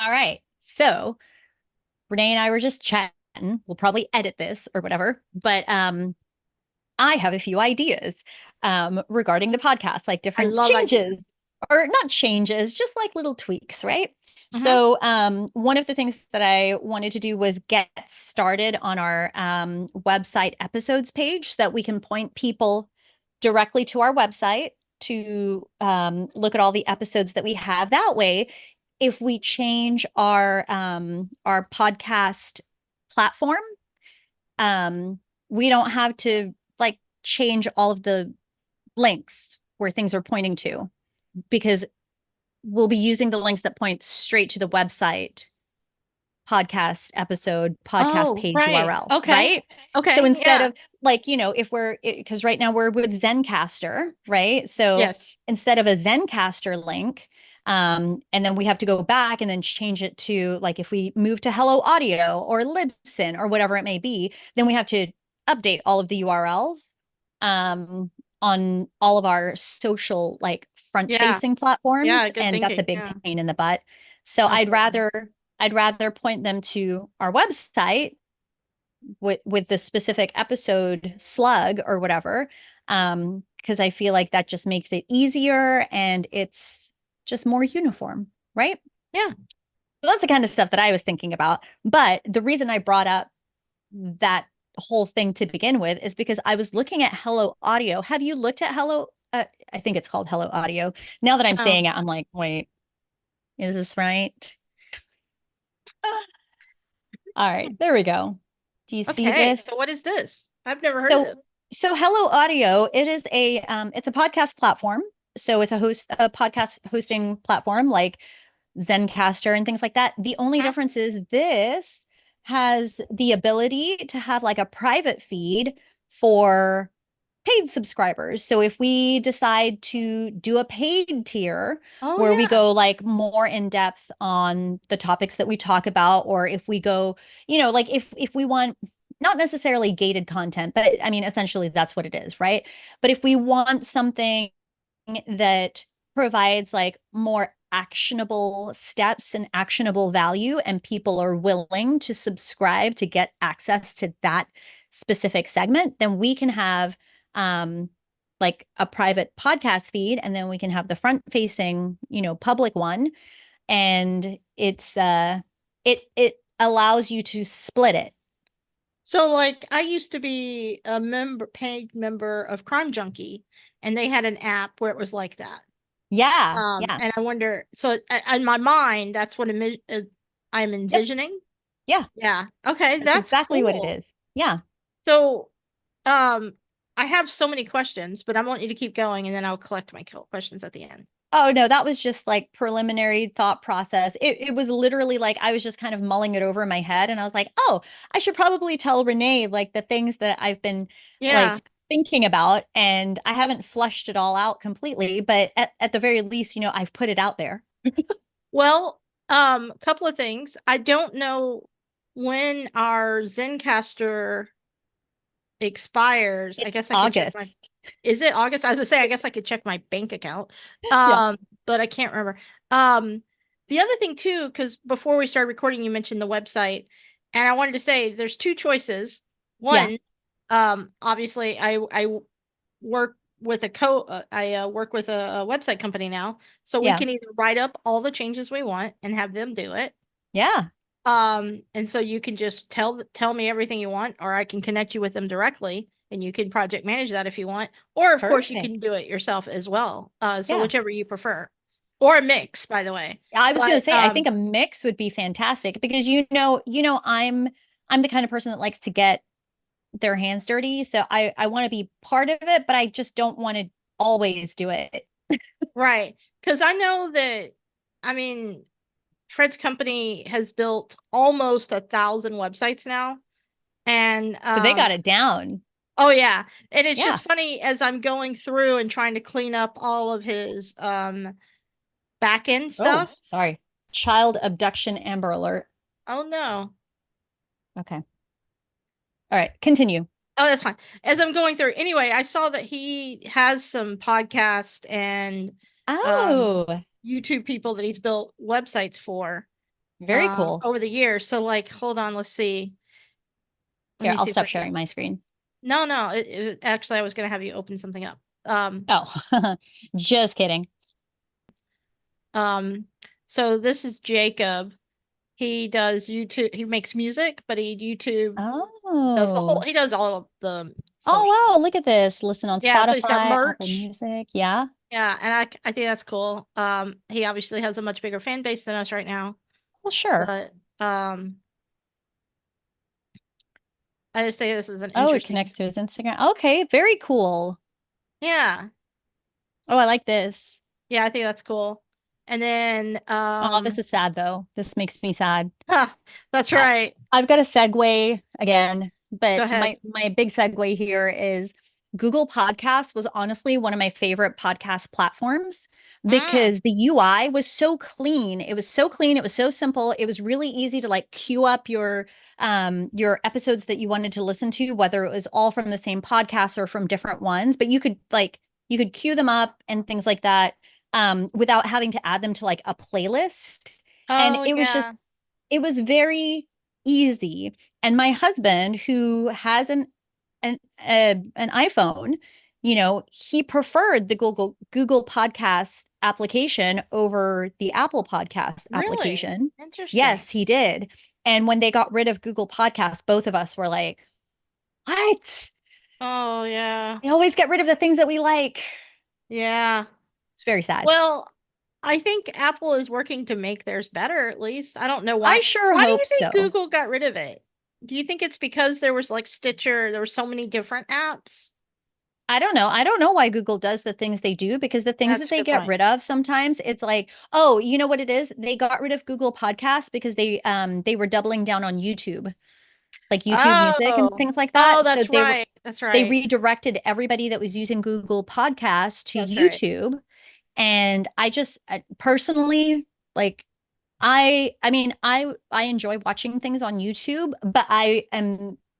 All right. So Renee and I were just chatting. We'll probably edit this or whatever, but I have a few ideas regarding the podcast, like I different love ideas. changes or not changes, just like little tweaks, right? Hmm. So one of the things that I wanted to do was get started on our website episodes page so that we can point people directly to our website to look at all the episodes that we have. That way, if we change our podcast platform, um, we don't have to like change all of the links where things are pointing to because we'll be using the links that point straight to the website podcast episode, podcast Oh, page right. URL, Okay. right? So Okay. instead Yeah. of like, if because right now we're with Zencastr, right? So Yes. instead of a Zencastr link, and then we have to go back and then change it to like if we move to Hello Audio or Libsyn or whatever it may be, then we have to update all of the URLs on all of our social like front Yeah. facing Yeah. platforms, Good and that's a thinking. big Yeah. pain in the butt. So Absolutely. I'd rather point them to our website with the specific episode slug or whatever, because I feel like that just makes it easier and it's just more uniform, right? Yeah. So that's the kind of stuff that I was thinking about. But the reason I brought up that whole thing to begin with is because I was looking at Hello Audio. Have you looked at Hello? I think it's called Hello Audio. Now that I'm Oh, saying it, I'm like, wait, is this right? All right, there we go. Do you see okay. this? So what is this? I've never heard of So, this. so Hello Audio, it is it's a podcast platform. So it's a podcast hosting platform like Zencastr and things like that. The only Huh? difference is this has the ability to have like a private feed for paid subscribers. So if we decide to do a paid tier Oh, where we yeah. go like more in depth on the topics that we talk about, or if we go, like if we want not necessarily gated content, but I mean essentially that's what it is, right? But if we want something that provides like more actionable steps and actionable value, and people are willing to subscribe to get access to that specific segment, then we can have um like a private podcast feed, and then we can have the front facing, public one. And it allows you to split it. So, like, I used to be a paid member of Crime Junkie, and they had an app where it was like that. Yeah, yeah, And I wonder, so in my mind, that's what I'm yep, envisioning. yeah, Yeah. Okay, that's that's exactly what it cool. is. Yeah. So, um, I have so many questions, but I want you to keep going, and then I'll collect my questions at the end. Oh no, that was just like preliminary thought process. It was literally like I was just kind of mulling it over in my head, and I was like, "Oh, I should probably tell Renee like the things that I've been Yeah. like thinking about, and I haven't flushed it all out completely, but at the very least, I've put it out there." Well, a couple of things. I don't know when our Zencastr expires. I It's guess I could check my. August. Is it August? I was gonna say I guess I could check my bank account. Yeah. But I can't remember. Um, the other thing too, because before we started recording, you mentioned the website, and I wanted to say there's two choices. Yeah. One, obviously I work with I work with a website company now, so we Yeah. can either write up all the changes we want and have them do it. Yeah. And so you can just tell me everything you want, or I can connect you with them directly, and you can project manage that if you want. Or of course you Perfect. can do it yourself as well. So Yeah. whichever you prefer. Or a mix, by the way. I was going to But say I think a mix would be fantastic because I'm the kind of person that likes to get their hands dirty. So I want to be part of it, but I just don't want to always do it. right. Because I know that, I mean, Fred's company has built almost 1,000 websites now. And So they got it down. oh yeah. And it's Yeah. just funny as I'm going through and trying to clean up all of his back end Oh, stuff. sorry. Child abduction Amber Alert. Oh no. Okay. All right. Continue. Oh, that's fine. As I'm going through, anyway, I saw that he has some podcast and um Oh, YouTube people that he's built websites for. Very cool. over the years. So like, hold on, let's see. Let Here, me I'll see if stop I can. sharing my screen. No. Actually, I was going to have you open something up. Oh, just kidding. Um, so this is Jacob. He does YouTube. He makes music, but he YouTube does the whole. Oh. He does all of the social. Oh, wow. Look at this. Listen on Yeah. So he's got Spotify, Apple merch. Music. Yeah. Yeah, and I think that's cool. He obviously has a much bigger fan base than us right now, Well, sure. but I just say this is an Oh, it interesting. connects to his Instagram. Okay, very cool. Yeah, Oh, I like this. yeah, I think that's cool. And then Oh, this is sad though. This makes me sad. huh, that's I, right. I've got a segue again, Go but ahead. my big segue here is Google Podcasts was honestly one of my favorite podcast platforms Mm. because the UI was so clean. It was so clean, it was so simple. It was really easy to like queue up your episodes that you wanted to listen to, whether it was all from the same podcast or from different ones, but you could queue them up and things like that without having to add them to like a playlist. And Oh it was yeah, just it was very easy. And my husband, who has an iPhone, he preferred the Google Podcast application over the Apple Podcast really application. interesting. Yes, he did. And when they got rid of Google Podcasts, both of us were like, "What? Oh yeah, They always get rid of the things that we like." yeah. It's very sad. Well, I think Apple is working to make theirs better. At least I don't know I why. sure Why do hope you think so. Google got rid of it? Do you think it's because there was like Stitcher? There were so many different apps. I don't know. I don't know why Google does the things they do because the things that That's a they good get point. rid of sometimes it's like, oh, you know what it is? They got rid of Google Podcasts because they were doubling down on YouTube, like YouTube Music and Oh, things like oh, that. So that's right. That's they right. redirected everybody that was using Google Podcasts to That's right. YouTube. And personally, like I mean, I enjoy watching things on YouTube, but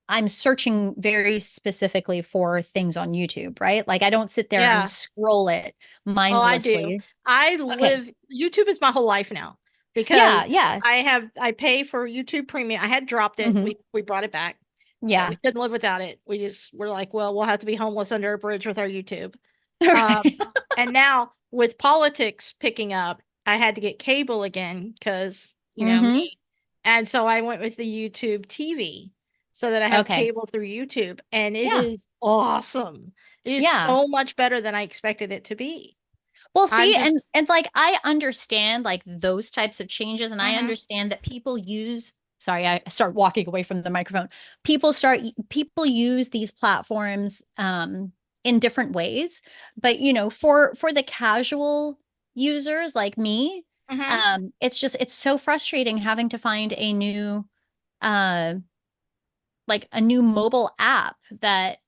I'm searching very specifically for things on YouTube, right? Like I don't sit there and Yeah. scroll it Oh, I do. mindlessly. I Okay. live, YouTube is my whole life now Yeah, because yeah. I pay for YouTube Premium. I had dropped it. Hmm. We brought it back. We Yeah. couldn't live without it. We just were like, well, we'll have to be homeless under a bridge with our YouTube. Um, Right. and now with politics picking up, I had to get cable again because, Hmm. me. And so I went with the YouTube TV so that I have Okay. cable through YouTube, and it Yeah. is awesome. It is Yeah. so much better than I expected it to be. Well, I'm see, just, and like I understand like those types of changes, and I mhm, understand that people use. Sorry, I start walking away from the microphone. People use these platforms in different ways, but for the casual users like me, mhm. it's so frustrating having to find uh a new mobile app that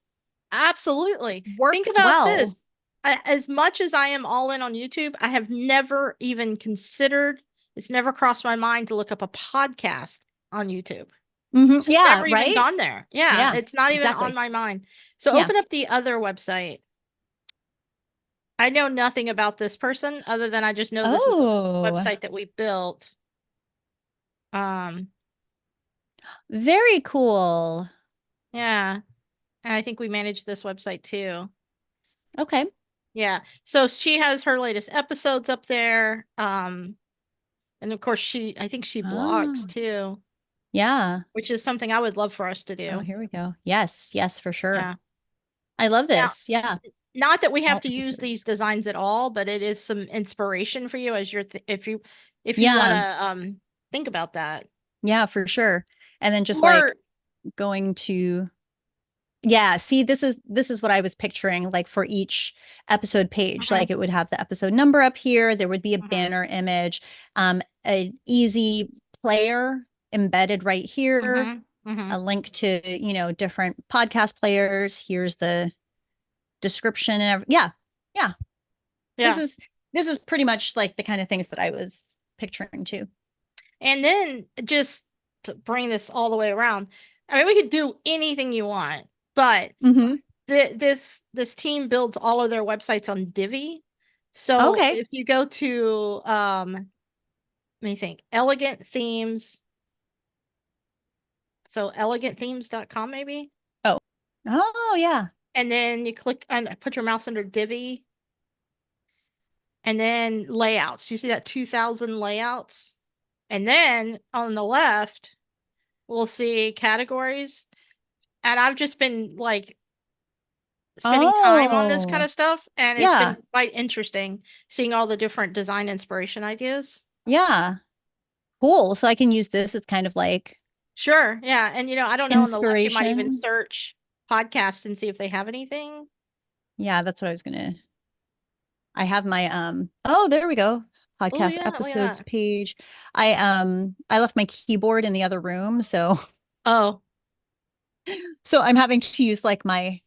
Absolutely. Think works about well. this. As much as I am all in on YouTube, I have never even considered, it's never crossed my mind to look up a podcast on YouTube. Hmm. It's just Yeah, never even right? gone there. Yeah, Yeah, it's not even on exactly. my mind. So Yeah. open up the other website. I know nothing about this person other than I just know this is a Oh, website that we built. Um, very cool. yeah, and I think we manage this website too. Okay. Yeah. So she has her latest episodes up there. And of course I think she blogs Oh, too, yeah. which is something I would love for us to Oh, do. here we go. Yes, yes, for sure. Yeah. I love Now, this. Yeah. not that we have All to use these episodes. designs at all, but it is some inspiration for you as if you want Yeah. to think about that. Yeah, for sure. And then just like Or going to yeah, see, this is what I was picturing like for each episode page. mhm, Like it would have the episode number up here, there would be a mhm, banner image, an easy player embedded right here, mhm, mhm. a link to, different podcast players. Here's the description and yeah. Yeah. This Yeah. is this is pretty much like the kind of things that I was picturing too. And then just to bring this all the way around, I mean, we could do anything you want, but Hmm. this team builds all of their websites on Divi. So Okay. if you go to me think. Elegant themes. So elegantthemes.com maybe. Oh yeah. And then you click and put your mouse under Divi. And then layouts. You see that 2000 layouts? And then on the left, we'll see categories. And I've just been like spending time on this kind Oh of stuff, and it's yeah. been quite interesting seeing all the different design inspiration ideas. Yeah. Cool. So I can use this as kind of like Sure, yeah. And I don't know, on the left you might even inspiration. search podcasts and see if they have anything. Yeah, that's what I was gonna. I have my oh, there we go. Oh Podcast yeah, look at episodes that. page. I left my keyboard in the other room, so Oh, so I'm having to use like my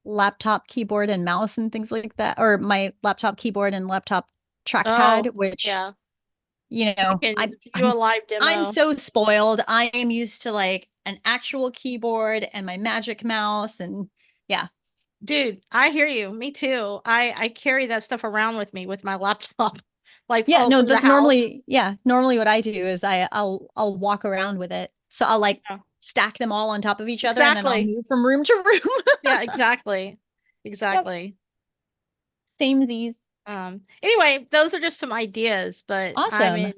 laptop keyboard and mouse and things like that, or my laptop keyboard and laptop oh, trackpad, which yeah. you We know, can do I'm a live I'm demo. so spoiled. I am used to like an actual keyboard and my magic mouse and yeah. Dude, I hear you. Me too. I carry that stuff around with me with my laptop, like Yeah, all no, through the that's house. normally what I do is I'll walk around with it. So I'll like Yeah, stack them all on top of each other and then I'll exactly. move from room to room. Yeah, exactly. Yep. Exactly. Samesies. Anyway, those are just some ideas, but I Awesome. mean,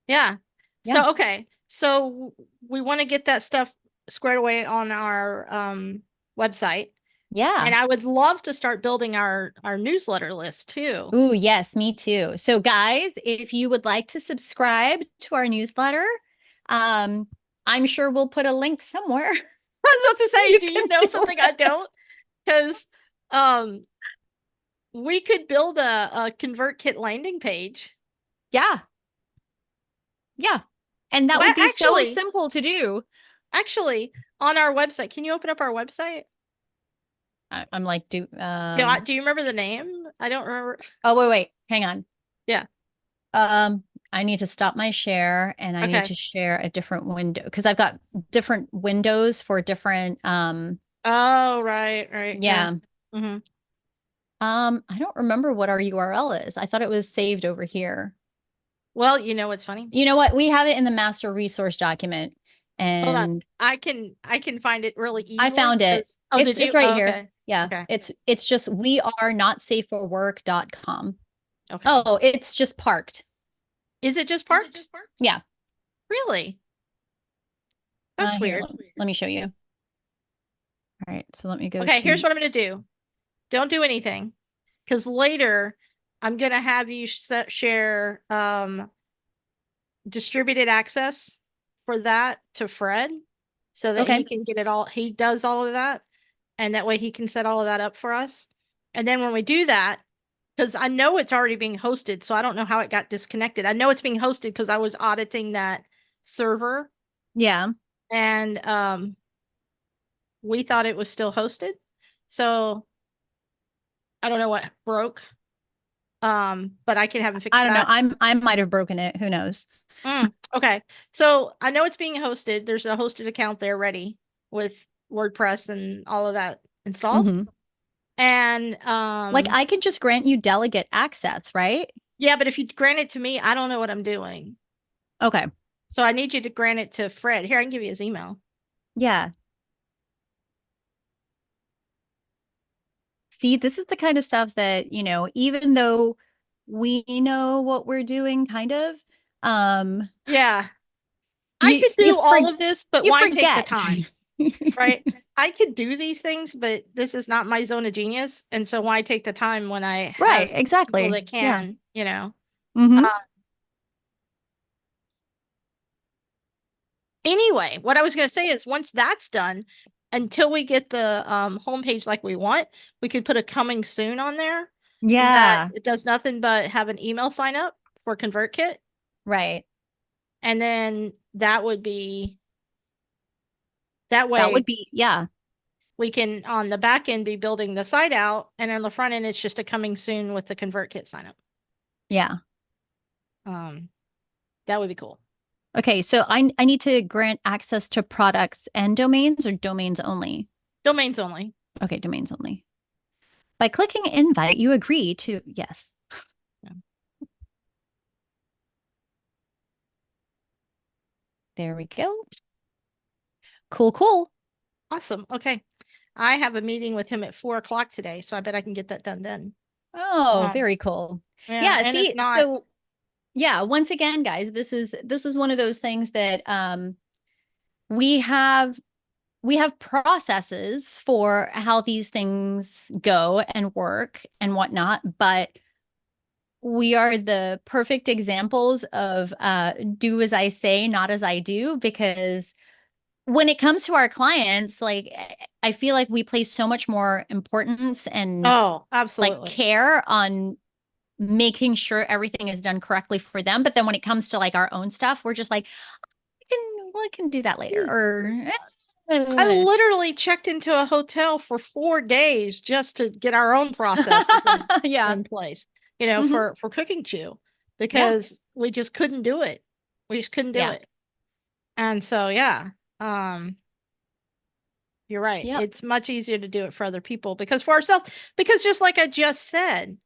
yeah. Yeah. So okay. So we want to get that stuff squared away on our website. And Yeah. I would love to start building our newsletter list too. Ooh, yes, me too. So guys, if you would like to subscribe to our newsletter, um, I'm sure we'll put a link somewhere I was about to so say, you do you can know do something I it. don't? Because um we could build a ConvertKit landing page. Yeah. Yeah. And that Well, would be so simple to do. actually, on our website, can you open up our website? I'm like, Do you remember the name? I don't remember. oh, wait, hang on. Yeah. I need to stop my share and I need Okay. to share a different window because I've got different windows for different, Oh, right, right. Yeah. yeah. Hmm. I don't remember what our URL is. I thought it was saved over here. Well, you know what's funny? You know what? We have it in the master resource document Hold on. and I can find it really I easily found it. because oh, did It's you? right Oh, here. okay. Yeah. Okay. It's just we are not safe for work.com. Okay. Oh, it's just parked. Is it just parked? Yeah. Really? That's Here, weird. let me show you. All right. So let me go Okay, here's to, what I'm going to do. Don't do anything because later I'm going to have you share distributed access for that to Fred so that he okay. can get it all. He does all of that, and that way he can set all of that up for us. And then when we do that, because I know it's already being hosted, so I don't know how it got disconnected. I know it's being hosted because I was auditing that server, Yeah. and we thought it was still hosted. So I don't know what broke. But I can have him fix I don't know. that. I might have broken it. Who knows? Okay. So I know it's being hosted. There's a hosted account there ready with WordPress and all of that installed. Hmm. And Like I could just grant you delegate access, right? yeah, but if you grant it to me, I don't know what I'm doing. Okay. So I need you to grant it to Fred. Here, I can give you his email. Yeah. See, this is the kind of stuff that, even though we know what we're doing, kind of, um, Yeah. I you could you do for all of this, but you why take the forget. time? Right? I could do these things, but this is not my zone of genius. And so why take the time when I Right, have people exactly. that Yeah. can? Hmm. Uh, anyway, what I was going to say is once that's done, until we get the homepage like we want, we could put a coming soon on there that Yeah. it does nothing but have an email sign up for ConvertKit. Right. And then that would be that That way would be, yeah. we can on the back end be building the site out, and on the front end it's just a coming soon with the ConvertKit sign up. Yeah. Um, that would be cool. Okay, so I need to grant access to products and domains or domains only. Domains only. Okay, domains only. By clicking invite, you agree to yes. Yeah. There we go. Cool, cool. Awesome. Okay. I have a meeting with him at 4 o'clock today, so I bet I can get that done then. Oh, very cool. Yeah, Yeah, and if see, not, so yeah, once again, guys, this is one of those things that we have processes for how these things go and work and whatnot, but we are the perfect examples of do as I say, not as I do, because when it comes to our clients, like I feel like we place so much more importance and oh, like absolutely. care on making sure everything is done correctly for them. But then when it comes to like our own stuff, we're just like, I can do that later. Or I literally checked into a hotel for 4 days just to get our own process yeah. in place, Mhm. for Cooking Chew, Yeah. because we just couldn't do it. We just couldn't do Yeah. it. And so, yeah, you're right. Yep. It's much easier to do it for other people because for ourselves, because just like I just said,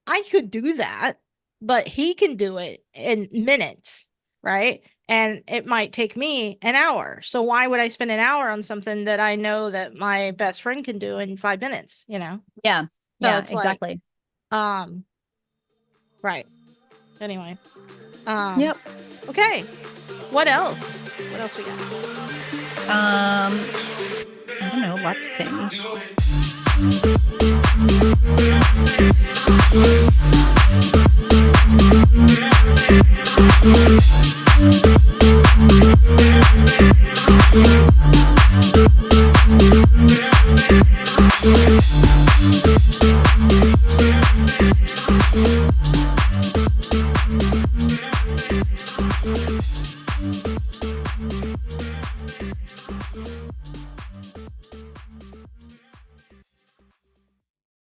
I could do that, but he can do it in minutes, right? And it might take me an hour. So why would I spend an hour on something that I know that my best friend can do in 5 minutes, Yeah. So Yeah, it's like, exactly. right. Anyway. Yep. Okay. What else? What else we got? I don't know, lots of things.